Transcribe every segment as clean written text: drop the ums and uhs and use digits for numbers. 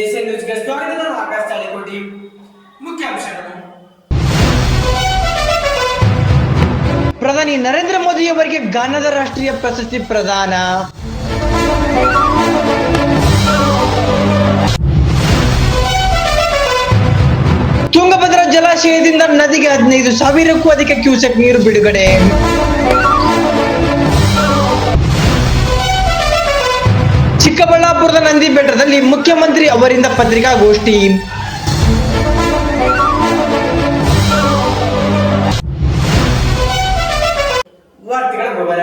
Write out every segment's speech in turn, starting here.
Asian न्यूज़ಗೆ ಸ್ವಾಗತ. ನಾನು ಆಕಾಶ್ ಚಾಳಿಕೋಟಿ. ಮುಖ್ಯಾಂಶಗಳು. ಪ್ರಧಾನಿ ನರೇಂದ್ರ ಮೋದಿ ಅವರಿಗೆ ಘಾನದ ರಾಷ್ಟ್ರೀಯ ಪ್ರಶಸ್ತಿ ಪ್ರದಾನ. ತುಂಗಭದ್ರಾ ಜಲಾಶಯದಿಂದ ನದಿಗೆ 15,000ಕ್ಕೂ ಅಧಿಕ ಕ್ಯೂಸೆಕ್ ನೀರು ಬಿಡುಗಡೆ. ಚಿಕ್ಕಬಳ್ಳಾಪುರದ ನಂದಿ ಬೆಟ್ಟದಲ್ಲಿ ಮುಖ್ಯಮಂತ್ರಿ ಅವರಿಂದ ಪತ್ರಿಕಾಗೋಷ್ಠಿ. ವಾರ್ತೆಗಳ ವಿವರ.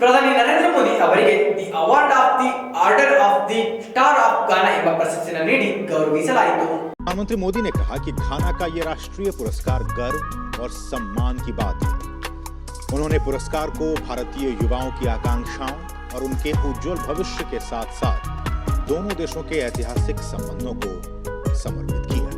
ಪ್ರಧಾನಿ ನರೇಂದ್ರ ಮೋದಿ ಅವರಿಗೆ the award of the order of the star of Ghana ಎಂಬ ಪ್ರಶಸ್ತಿಯನ್ನು ನೀಡಿ ಗೌರವಿಸಲಾಯಿತು. प्रधानमंत्री मोदी ने कहा कि घाना का ये राष्ट्रीय पुरस्कार गर्व और सम्मान की बात है. उन्होंने पुरस्कार को भारतीय युवाओं की आकांक्षाओं और उनके उज्जवल भविष्य के साथ साथ दोनों देशों के ऐतिहासिक संबंधों को समर्पित किया.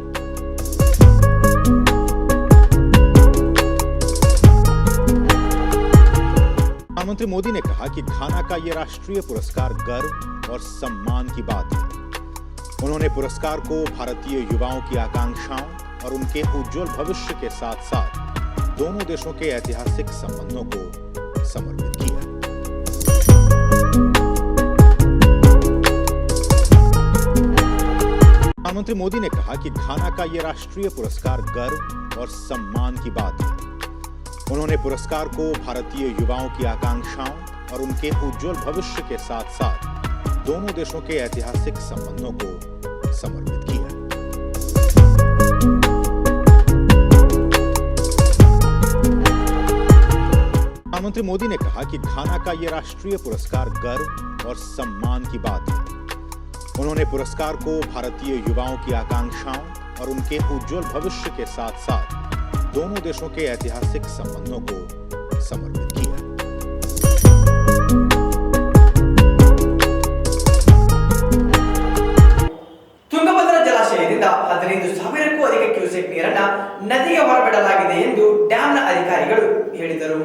प्रधानमंत्री मोदी ने कहा कि घाना का ये राष्ट्रीय पुरस्कार गर्व और सम्मान की बात है. उन्होंने पुरस्कार को भारतीय युवाओं की आकांक्षाओं और उनके उज्जवल भविष्य के साथ साथ दोनों देशों के ऐतिहासिक संबंधों को समर्पित किया. प्रधानमंत्री मोदी ने कहा कि घाना का ये राष्ट्रीय पुरस्कार गर्व और सम्मान की बात है. उन्होंने पुरस्कार को भारतीय युवाओं की आकांक्षाओं और उनके उज्जवल भविष्य के साथ साथ दोनों देशों के ऐतिहासिक संबंधों को समर्पित किया. प्रधानमंत्री मोदी ने कहा कि घाना का ये राष्ट्रीय पुरस्कार गर्व और सम्मान की बात है. उन्होंने पुरस्कार को भारतीय युवाओं की आकांक्षाओं और उनके उज्जवल भविष्य के साथ साथ दोनों देशों के ऐतिहासिक संबंधों को समर्पित किया. ತುಂಗಭದ್ರಾ ಜಲಾಶಯದಿಂದ 15,000ಕ್ಕೂ ಅಧಿಕ ಕ್ಯೂಸೆಕ್ ನೀರನ್ನ ನದಿಗೆ ಹೊರಬಿಡಲಾಗಿದೆ ಎಂದು ಡ್ಯಾಂನ ಅಧಿಕಾರಿಗಳು ಹೇಳಿದರು.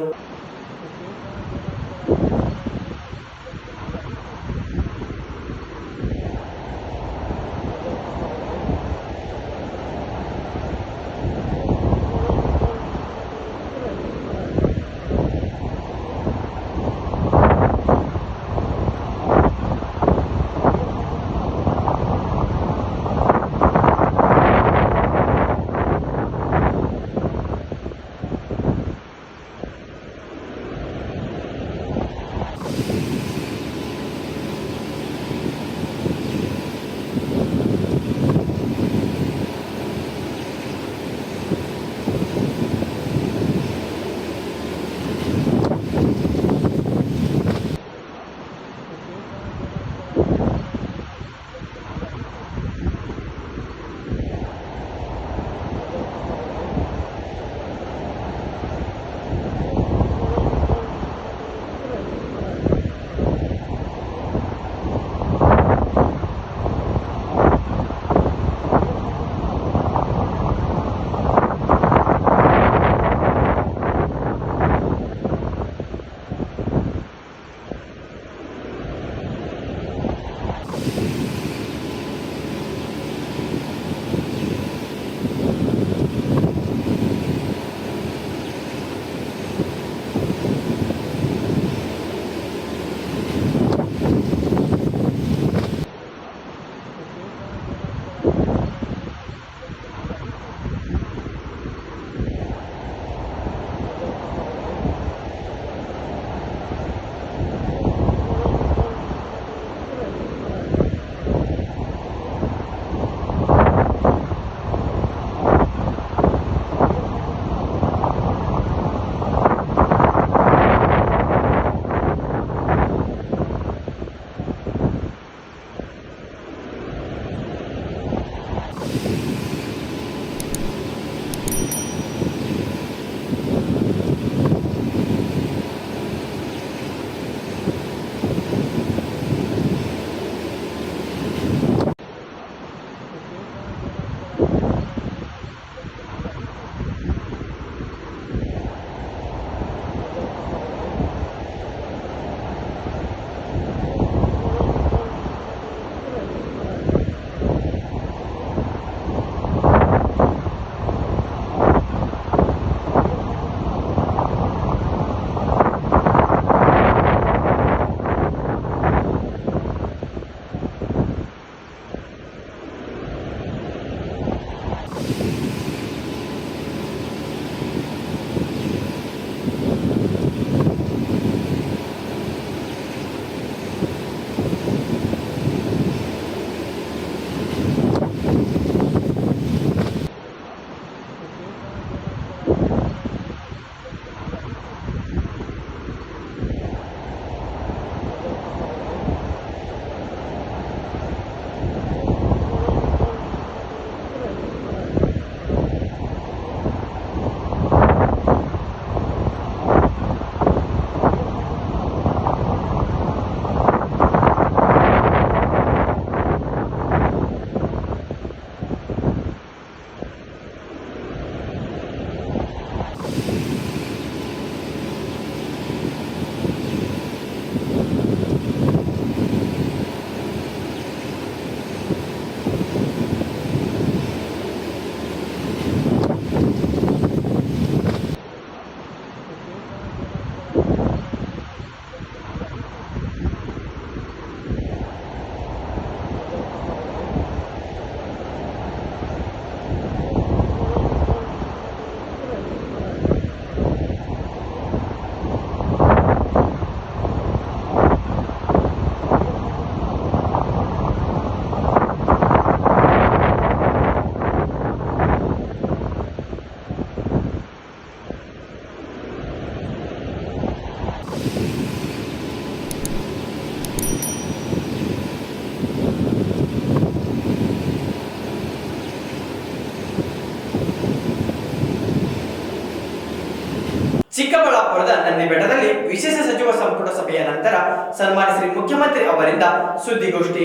ಚಿಕ್ಕಬಳ್ಳಾಪುರದ ನಂದಿ ಬೆಟ್ಟದಲ್ಲಿ ವಿಶೇಷ ಸಚಿವ ಸಂಪುಟ ಸಭೆಯ ನಂತರ ಸನ್ಮಾನ್ಯ ಶ್ರೀ ಮುಖ್ಯಮಂತ್ರಿ ಅವರಿಂದ ಸುದ್ದಿಗೋಷ್ಠಿ.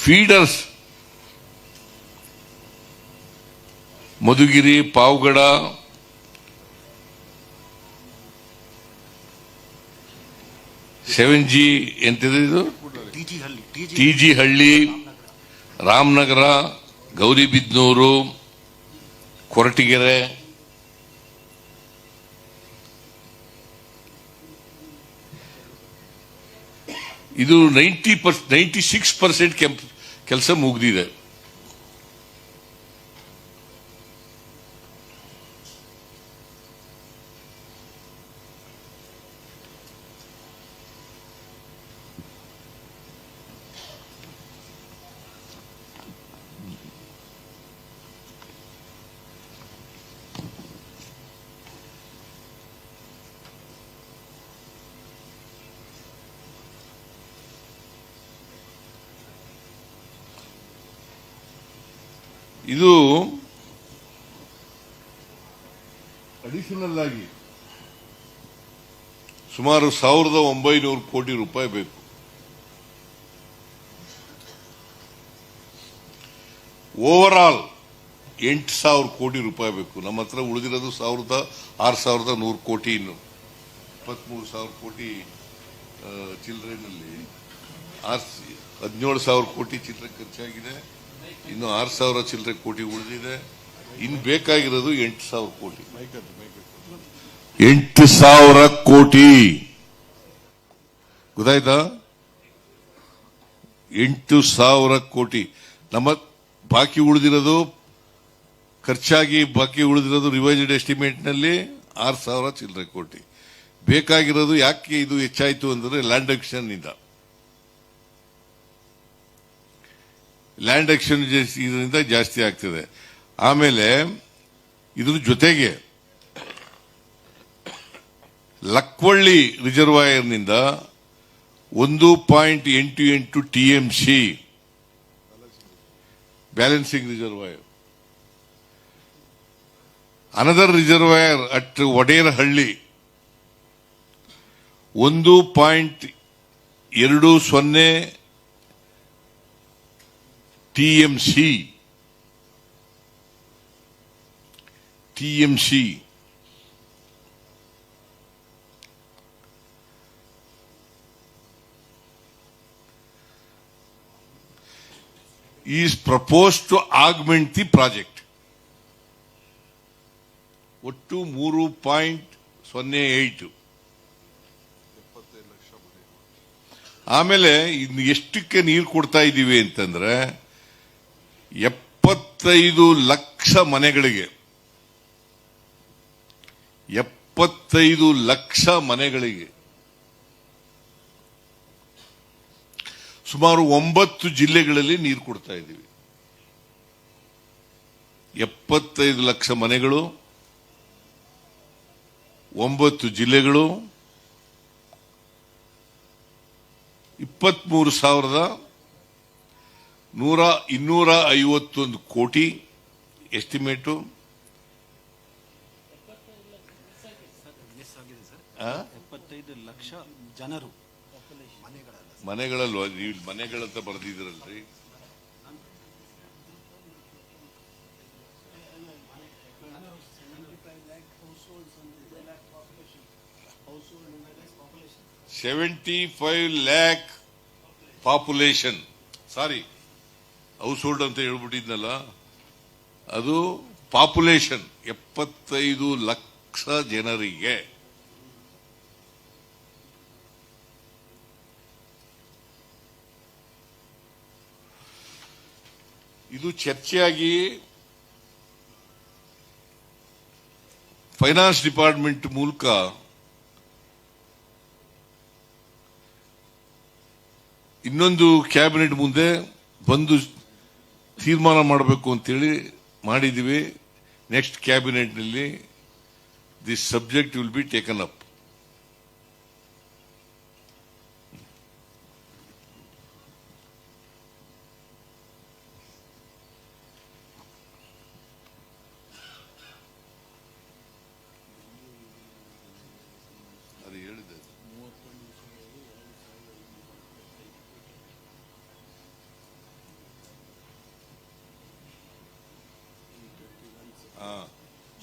Feeders Madhugiri, Pavagada, seven G ಎಂತಿದೆ ಇದು, ಟಿ.ಜಿ. ಹಳ್ಳಿ, ರಾಮನಗರ, ಗೌರಿಬಿದನೂರು, ಕೊರಟಗೆರೆ, ಇದು 96% ಕೆಲಸ ಮುಗಿದಿದೆ. ಇದು ಅಡಿಷನಲ್ ಆಗಿ ಸುಮಾರು 1900 ಕೋಟಿ ರೂಪಾಯಿ ಬೇಕು. ಓವರ್ ಆಲ್ 8000 ಕೋಟಿ ರೂಪಾಯಿ ಬೇಕು. ನಮ್ಮ ಹತ್ರ ಉಳಿದಿರೋದು 6100 ಕೋಟಿ, ಇನ್ನು 23,000 ಕೋಟಿ ಚಿಲ್ಲರೆನಲ್ಲಿ 17,000 ಕೋಟಿ ಚಿಲ್ಲರೆ ಖರ್ಚಾಗಿದೆ. ಇನ್ನು 6,000 ಚಿಲ್ಲರೆ ಕೋಟಿ ಉಳಿದಿದೆ. ಇನ್ನು ಬೇಕಾಗಿರೋದು 8,000 ಕೋಟಿ. 8,000 ಕೋಟಿ ಗೊತ್ತಾಯ್ತಾ? 8,000 ಕೋಟಿ ನಮ್ಮ ಬಾಕಿ ಉಳಿದಿರೋದು, ಖರ್ಚಾಗಿ ಬಾಕಿ ಉಳಿದಿರೋದು ರಿವೈಸ್ಡ್ ಎಸ್ಟಿಮೇಟ್ ನಲ್ಲಿ 6,000 ಚಿಲ್ಲರೆ ಕೋಟಿ. ಬೇಕಾಗಿರೋದು ಯಾಕೆ ಇದು ಹೆಚ್ಚಾಯಿತು ಅಂದ್ರೆ ಲ್ಯಾಂಡ್ ಅಕ್ವಿಸಿಷನ್ ಇಂದ. ಲ್ಯಾಂಡ್ ಅಕ್ವಿಸಿಷನ್ ಇದರಿಂದ ಜಾಸ್ತಿ ಆಗ್ತದೆ. ಆಮೇಲೆ ಇದ್ರ ಜೊತೆಗೆ ಲಕ್ವಳ್ಳಿ ರಿಸರ್ವಾಯರ್ನಿಂದ 1.88 TMC balancing reservoir, another reservoir at Vaderahalli 1.20 TMC is proposed to augment the project. ಒಟ್ಟು 3.08. ಆಮೇಲೆ ಇನ್ನು ಎಷ್ಟಕ್ಕೆ ನೀರು ಕೊಡ್ತಾ ಇದ್ದೀವಿ ಅಂತಂದ್ರೆ 75 ಲಕ್ಷ ಮನೆಗಳಿಗೆ, 75 ಲಕ್ಷ ಮನೆಗಳಿಗೆ ಸುಮಾರು 9 ಜಿಲ್ಲೆಗಳಲ್ಲಿ ನೀರು ಕೊಡ್ತಾ ಇದ್ದೀವಿ. 75 ಲಕ್ಷ ಮನೆಗಳು, 9 ಜಿಲ್ಲೆಗಳು, 23,251 ಕೋಟಿ ಎಸ್ಟಿಮೇಟು. 75 ಲಕ್ಷ ಜನರು ಮನೆಗಳಲ್ವ, ನೀವು ಮನೆಗಳಂತ ಬರೆದಿದ್ರಲ್ರಿ. $75 lakh ಪಾಪ್ಯುಲೇಷನ್, ಸಾರಿ ಹೌಸ್ ಹೋಲ್ಡ್ ಅಂತ ಹೇಳ್ಬಿಟ್ಟಿದ್ನಲ್ಲ, ಅದು ಪಾಪ್ಯುಲೇಷನ್ 75 ಲಕ್ಷ ಜನರಿಗೆ. ಇದು ಚರ್ಚೆಯಾಗಿ ಫೈನಾನ್ಸ್ ಡಿಪಾರ್ಟ್ಮೆಂಟ್ ಮೂಲಕ ಇನ್ನೊಂದು ಕ್ಯಾಬಿನೆಟ್ ಮುಂದೆ ಬಂದು ತೀರ್ಮಾನ ಮಾಡಬೇಕು ಅಂತೇಳಿ ಮಾಡಿದ್ದೀವಿ. ನೆಕ್ಸ್ಟ್ ಕ್ಯಾಬಿನೆಟ್ ನಲ್ಲಿ this subject will be taken up.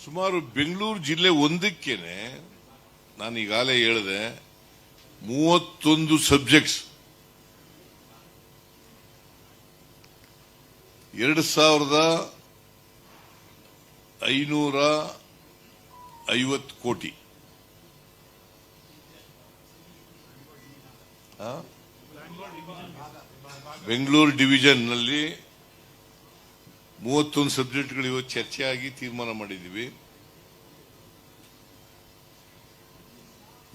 ಸುಮಾರು ಬೆಂಗಳೂರು ಜಿಲ್ಲೆ ಒಂದಕ್ಕೇನೆ ನಾನು ಈಗಾಗಲೇ ಹೇಳಿದೆ 31 ಸಬ್ಜೆಕ್ಟ್ಸ್ 2550 ಕೋಟಿ. ಬೆಂಗಳೂರು ಡಿವಿಷನ್ ನಲ್ಲಿ 31 ಸಬ್ಜೆಕ್ಟ್ಗಳು ಇವತ್ತು ಚರ್ಚೆ ಆಗಿ ತೀರ್ಮಾನ ಮಾಡಿದ್ದೀವಿ.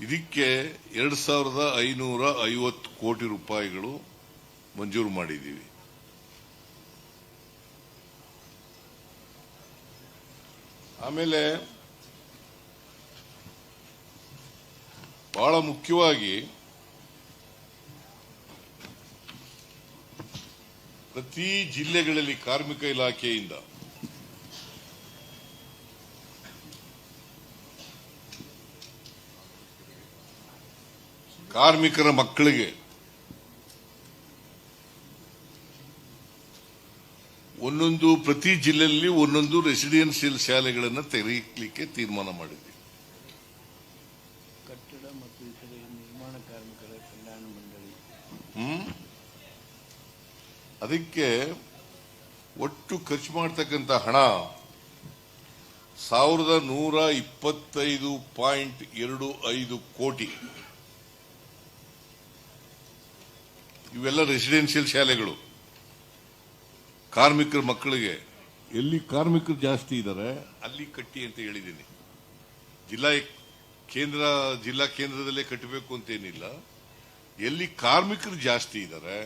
ಇದಕ್ಕೆ 2550 ಕೋಟಿ ರೂಪಾಯಿಗಳು ಮಂಜೂರು ಮಾಡಿದ್ದೀವಿ. ಆಮೇಲೆ ಬಹಳ ಮುಖ್ಯವಾಗಿ ಪ್ರತಿ ಜಿಲ್ಲೆಗಳಲ್ಲಿ ಕಾರ್ಮಿಕ ಇಲಾಖೆಯಿಂದ ಕಾರ್ಮಿಕರ ಮಕ್ಕಳಿಗೆ ಪ್ರತಿ ಜಿಲ್ಲೆಯಲ್ಲಿ ಒಂದೊಂದು ರೆಸಿಡೆನ್ಸಿಯಲ್ ಶಾಲೆಗಳನ್ನು ತೆರೆಯಲಿಕ್ಕೆ ತೀರ್ಮಾನ ಮಾಡಿದ್ವಿ. ಕಟ್ಟಡ ಮತ್ತು ಇತರೆ ನಿರ್ಮಾಣ ಕಾರ್ಮಿಕರ ಕಲ್ಯಾಣ ಮಂಡಳಿ ಅದಕ್ಕೆ ಒಟ್ಟು ಖರ್ಚು ಮಾಡತಕ್ಕಂಥ ಹಣ 1125.25 ಕೋಟಿ. ಇವೆಲ್ಲ ರೆಸಿಡೆನ್ಸಿಯಲ್ ಶಾಲೆಗಳು. ಕಾರ್ಮಿಕರ ಮಕ್ಕಳಿಗೆ ಎಲ್ಲಿ ಕಾರ್ಮಿಕರು ಜಾಸ್ತಿ ಇದ್ದಾರೆ ಅಲ್ಲಿ ಕಟ್ಟಿ ಅಂತ ಹೇಳಿದ್ದೀನಿ. ಜಿಲ್ಲಾ ಕೇಂದ್ರದಲ್ಲೇ ಕಟ್ಟಬೇಕು ಅಂತೇನಿಲ್ಲ. ಎಲ್ಲಿ ಕಾರ್ಮಿಕರು ಜಾಸ್ತಿ ಇದ್ದಾರೆ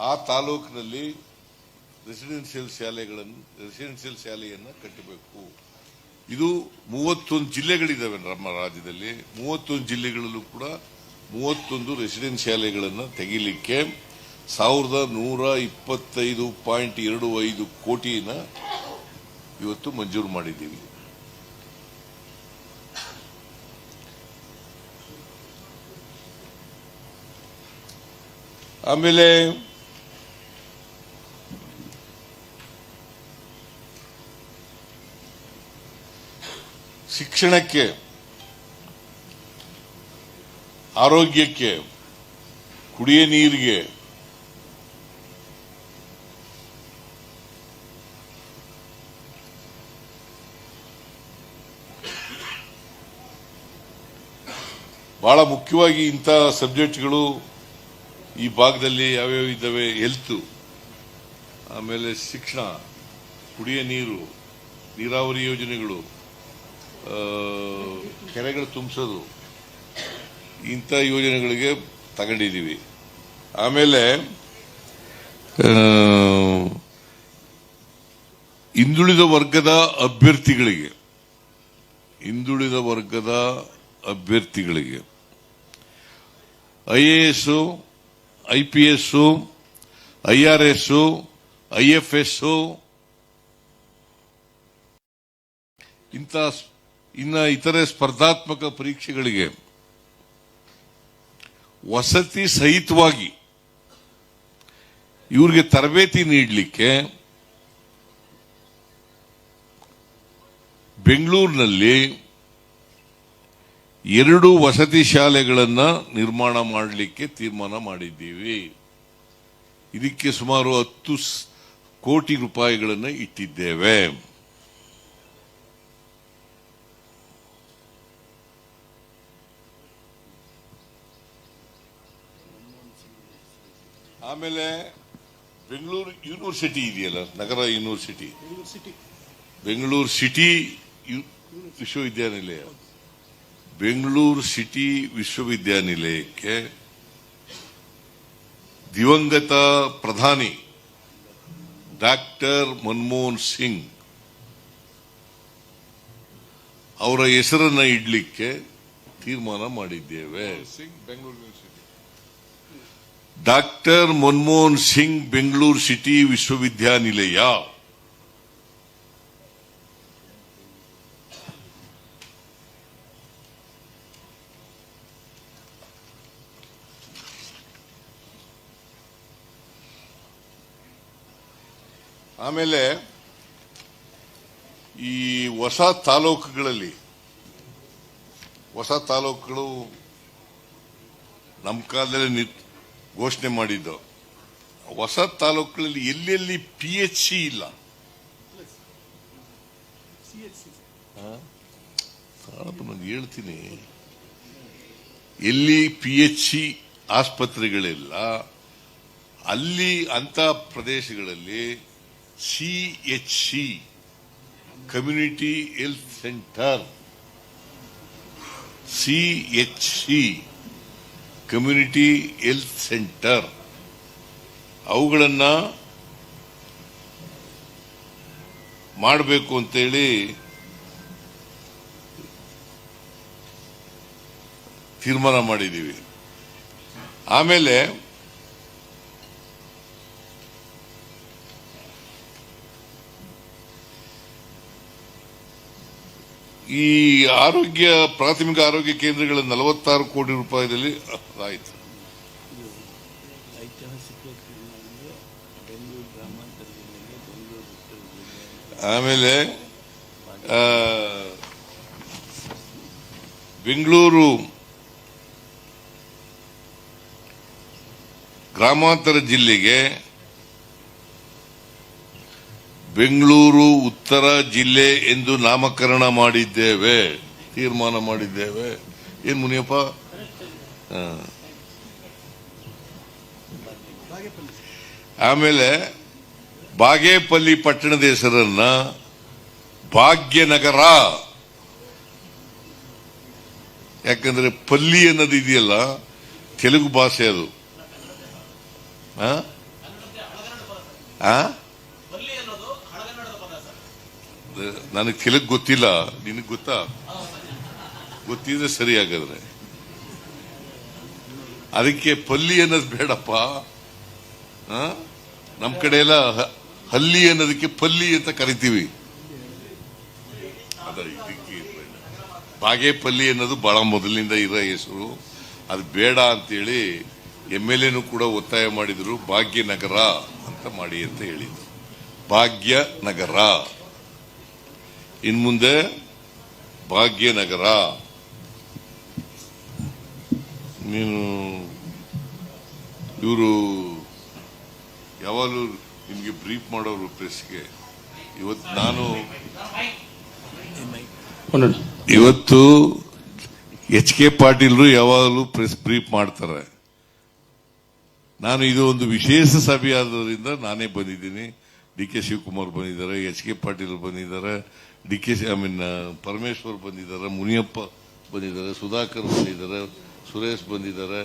ಆ ತಾಲೂಕಿನಲ್ಲಿ ರೆಸಿಡೆನ್ಸಿಯಲ್ ಶಾಲೆಯನ್ನು ಕಟ್ಟಬೇಕು. ಇದು 31 ಜಿಲ್ಲೆಗಳಿದ್ದಾವೆ ನಮ್ಮ ರಾಜ್ಯದಲ್ಲಿ. 31 ಜಿಲ್ಲೆಗಳಲ್ಲೂ ಕೂಡ 31 ರೆಸಿಡೆನ್ಸ್ ಶಾಲೆಗಳನ್ನು ತೆಗಿಲಿಕ್ಕೆ 1125.25 ಕೋಟಿನ ಇವತ್ತು ಮಂಜೂರು ಮಾಡಿದ್ದೀವಿ. ಆಮೇಲೆ ಶಿಕ್ಷಣಕ್ಕೆ, ಆರೋಗ್ಯಕ್ಕೆ, ಕುಡಿಯ ನೀರಿಗೆ ಬಹಳ ಮುಖ್ಯವಾಗಿ ಇಂಥ ಸಬ್ಜೆಕ್ಟ್ಗಳು ಈ ಭಾಗದಲ್ಲಿ ಯಾವ್ಯಾವ ಇದ್ದಾವೆ, ಹೆಲ್ತ್, ಆಮೇಲೆ ಶಿಕ್ಷಣ, ಕುಡಿಯ ನೀರು, ನೀರಾವರಿ ಯೋಜನೆಗಳು, ಕೆರೆಗಳು ತುಂಬಿಸೋದು, ಇಂಥ ಯೋಜನೆಗಳಿಗೆ ತಗೊಂಡಿದ್ದೀವಿ. ಆಮೇಲೆ ಹಿಂದುಳಿದ ವರ್ಗದ ಅಭ್ಯರ್ಥಿಗಳಿಗೆ IAS, IPS, IRS, IFS ಇನ್ನ ಇತರೆ ಸ್ಪರ್ಧಾತ್ಮಕ ಪರೀಕ್ಷೆಗಳಿಗೆ ವಸತಿ ಸಹಿತವಾಗಿ ಇವರಿಗೆ ತರಬೇತಿ ನೀಡಲಿಕ್ಕೆ ಬೆಂಗಳೂರಿನಲ್ಲಿ 2 ವಸತಿ ಶಾಲೆಗಳನ್ನು ನಿರ್ಮಾಣ ಮಾಡಲಿಕ್ಕೆ ತೀರ್ಮಾನ ಮಾಡಿದ್ದೀವಿ. ಇದಕ್ಕೆ ಸುಮಾರು 10 ಕೋಟಿ ರೂಪಾಯಿಗಳನ್ನು ಇಟ್ಟಿದ್ದೇವೆ. ಆಮೇಲೆ ಬೆಂಗಳೂರು ಯೂನಿವರ್ಸಿಟಿ ಇದೆಯಲ್ಲ, ನಗರ ಯೂನಿವರ್ಸಿಟಿ, ಬೆಂಗಳೂರು ಸಿಟಿ ವಿಶ್ವವಿದ್ಯಾನಿಲಯ, ಬೆಂಗಳೂರು ಸಿಟಿ ವಿಶ್ವವಿದ್ಯಾನಿಲಯಕ್ಕೆ ದಿವಂಗತ ಪ್ರಧಾನಿ ಡಾಕ್ಟರ್ ಮನಮೋಹನ್ ಸಿಂಗ್ ಅವರ ಹೆಸರನ್ನ ಇಡಲಿಕ್ಕೆ ತೀರ್ಮಾನ ಮಾಡಿದ್ದೇವೆ. ಡಾಕ್ಟರ್ ಮನಮೋಹನ್ ಸಿಂಗ್ ಬೆಂಗಳೂರು ಸಿಟಿ ವಿಶ್ವವಿದ್ಯಾನಿಲಯ. ಆಮೇಲೆ ಈ ಹೊಸ ತಾಲೂಕುಗಳಲ್ಲಿ ಹೊಸ ತಾಲೂಕುಗಳು ನಮ್ಮ ಕಾಲದಲ್ಲಿ ಘೋಷಣೆ ಮಾಡಿದ್ದು. ಹೊಸ ತಾಲೂಕುಗಳಲ್ಲಿ ಎಲ್ಲೆಲ್ಲಿ PHC ಇಲ್ಲ, ನಾನು ಹೇಳ್ತೀನಿ, ಎಲ್ಲಿ PHC ಆಸ್ಪತ್ರೆಗಳಿಲ್ಲ ಅಲ್ಲಿ ಅಂತ ಪ್ರದೇಶಗಳಲ್ಲಿ CHC community health centre, CHC community health centre ಅವುಗಳನ್ನ ಮಾಡಬೇಕು ಅಂತೇಳಿ ತೀರ್ಮಾನ ಮಾಡಿದ್ದೀವಿ. ಆಮೇಲೆ ಈ ಪ್ರಾಥಮಿಕ ಆರೋಗ್ಯ ಕೇಂದ್ರಗಳ 46 ಕೋಟಿ ರೂಪಾಯಿದಲ್ಲಿ ಆಯಿತು. ಐತಿಹಾಸಿಕ ಬೆಂಗಳೂರು ಗ್ರಾಮಾಂತರ ಜಿಲ್ಲೆಗೆ, ಬೆಂಗಳೂರು ಉತ್ತರ ಜಿಲ್ಲೆ, ಆಮೇಲೆ ಬೆಂಗಳೂರು ಗ್ರಾಮಾಂತರ ಜಿಲ್ಲೆಗೆ ಬೆಂಗಳೂರು ಉತ್ತರ ಜಿಲ್ಲೆ ಎಂದು ನಾಮಕರಣ ಮಾಡಿದ್ದೇವೆ, ತೀರ್ಮಾನ ಮಾಡಿದ್ದೇವೆ. ಏನ್ ಮುನಿಯಪ್ಪ? ಆಮೇಲೆ ಬಾಗೇಪಲ್ಲಿ ಪಟ್ಟಣದ ಹೆಸರನ್ನ ಭಾಗ್ಯನಗರ, ಯಾಕಂದ್ರೆ ಪಲ್ಲಿ ಅನ್ನೋದು ಇದೆಯಲ್ಲ ತೆಲುಗು ಭಾಷೆ, ಅದು ನನಗೆ ತೆಲುಗು ಗೊತ್ತಿಲ್ಲ, ನಿನಗೆ ಗೊತ್ತಾ? ಗೊತ್ತಿದ್ರೆ ಸರಿ. ಹಾಗಾದ್ರೆ ಅದಕ್ಕೆ ಪಲ್ಲಿ ಅನ್ನೋದು ಬೇಡಪ್ಪ. ನಮ್ ಕಡೆ ಎಲ್ಲ ಹಲ್ಲಿ ಅನ್ನೋದಕ್ಕೆ ಪಲ್ಲಿ ಅಂತ ಕರಿತೀವಿ. ಇದಕ್ಕೆ ಬಾಗೇಪಲ್ಲಿ ಅನ್ನೋದು ಬಹಳ ಮೊದಲಿನಿಂದ ಇರೋ ಹೆಸರು, ಅದು ಬೇಡ ಅಂತೇಳಿ MLA ಕೂಡ ಒತ್ತಾಯ ಮಾಡಿದ್ರು. ಭಾಗ್ಯನಗರ ಅಂತ ಮಾಡಿ ಅಂತ ಹೇಳಿದ್ರು. ಭಾಗ್ಯನಗರ, ಇನ್ಮುಂದೆ ಭಾಗ್ಯನಗರ. ನೀನು ಇವರು ಯಾವಾಗಲೂ ನಿಮಗೆ ಬ್ರೀಫ್ ಮಾಡೋರು ಪ್ರೆಸ್ಗೆ. ಇವತ್ತು HK ಪಾಟೀಲ್ರು ಯಾವಾಗಲೂ ಪ್ರೆಸ್ ಬ್ರೀಫ್ ಮಾಡ್ತಾರೆ. ನಾನು ಇದು ಒಂದು ವಿಶೇಷ ಸಭೆ ಆದ್ರಿಂದ ನಾನೇ ಬಂದಿದ್ದೀನಿ. DK ಶಿವಕುಮಾರ್ ಬಂದಿದ್ದಾರೆ, HK ಪಾಟೀಲ್ ಬಂದಿದ್ದಾರೆ, ಪರಮೇಶ್ವರ್ ಬಂದಿದ್ದಾರೆ, ಮುನಿಯಪ್ಪ ಬಂದಿದ್ದಾರೆ, ಸುಧಾಕರ್ ಬಂದಿದ್ದಾರೆ, ಸುರೇಶ್ ಬಂದಿದ್ದಾರೆ,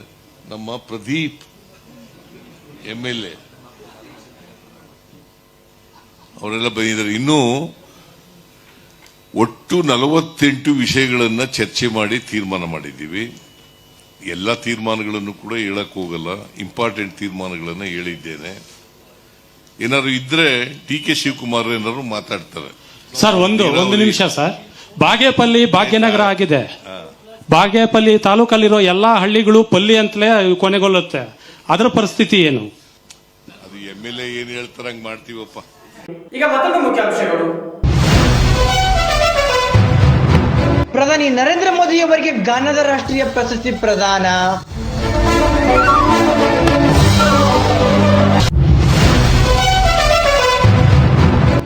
ನಮ್ಮ ಪ್ರದೀಪ್ MLA ಅವರೆಲ್ಲ ಬಂದಿದ್ದಾರೆ. ಇನ್ನೂ ಒಟ್ಟು 48 ವಿಷಯಗಳನ್ನ ಚರ್ಚೆ ಮಾಡಿ ತೀರ್ಮಾನ ಮಾಡಿದ್ದೀವಿ. ಎಲ್ಲ ತೀರ್ಮಾನಗಳನ್ನು ಕೂಡ ಹೇಳಕ್ ಹೋಗಲ್ಲ, ಇಂಪಾರ್ಟೆಂಟ್ ತೀರ್ಮಾನಗಳನ್ನ ಹೇಳಿದ್ದೇನೆ. ಏನಾದ್ರು ಇದ್ರೆ DK ಶಿವಕುಮಾರ್ ಏನಾದ್ರು ಮಾತಾಡ್ತಾರೆ. ಸರ್ ಒಂದು ನಿಮಿಷ ಸರ್. ಬಾಗೇಪಲ್ಲಿ ಭಾಗ್ಯನಗರ ಆಗಿದೆ. ಬಾಗೇಪಲ್ಲಿ ತಾಲೂಕಲ್ಲಿರೋ ಎಲ್ಲಾ ಹಳ್ಳಿಗಳು ಪಲ್ಲಿ ಅಂತಲೇ ಕೊನೆಗೊಳ್ಳುತ್ತೆ. ಅದರ ಪರಿಸ್ಥಿತಿ ಏನು? ಅದು MLA ಏನ್ ಹೇಳ್ತಾರ ಹಂಗ್ ಮಾಡ್ತೀವಪ್ಪ. ಈಗ ಮತ್ತೊಂದು ಮುಖ್ಯಾಂಶಗಳು. ಪ್ರಧಾನಿ ನರೇಂದ್ರ ಮೋದಿ ಅವರಿಗೆ ಘಾನದ ರಾಷ್ಟ್ರೀಯ ಪ್ರಶಸ್ತಿ ಪ್ರದಾನ.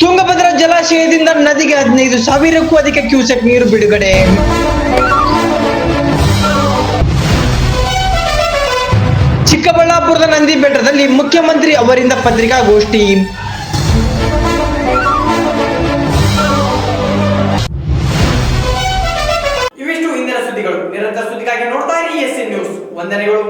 ತುಂಗಭದ್ರಾ ಜಲಾಶಯದಿಂದ ನದಿಗೆ 15,000ಕ್ಕೂ ಅಧಿಕ ಕ್ಯೂಸೆಕ್ ನೀರು ಬಿಡುಗಡೆ. ಚಿಕ್ಕಬಳ್ಳಾಪುರದ ನಂದಿ ಬೆಟ್ಟದಲ್ಲಿ ಮುಖ್ಯಮಂತ್ರಿ ಅವರಿಂದ ಪತ್ರಿಕಾಗೋಷ್ಠಿ. ಇವಿಷ್ಟು ಇಂದಿನ ಸುದ್ದಿಗಳು. ನಿರಂತರ ಸುದ್ದಿಗಾಗಿ ನೋಡ್ತಾ ಇರಿ SN ನ್ಯೂಸ್. ವಂದನೆಗಳು.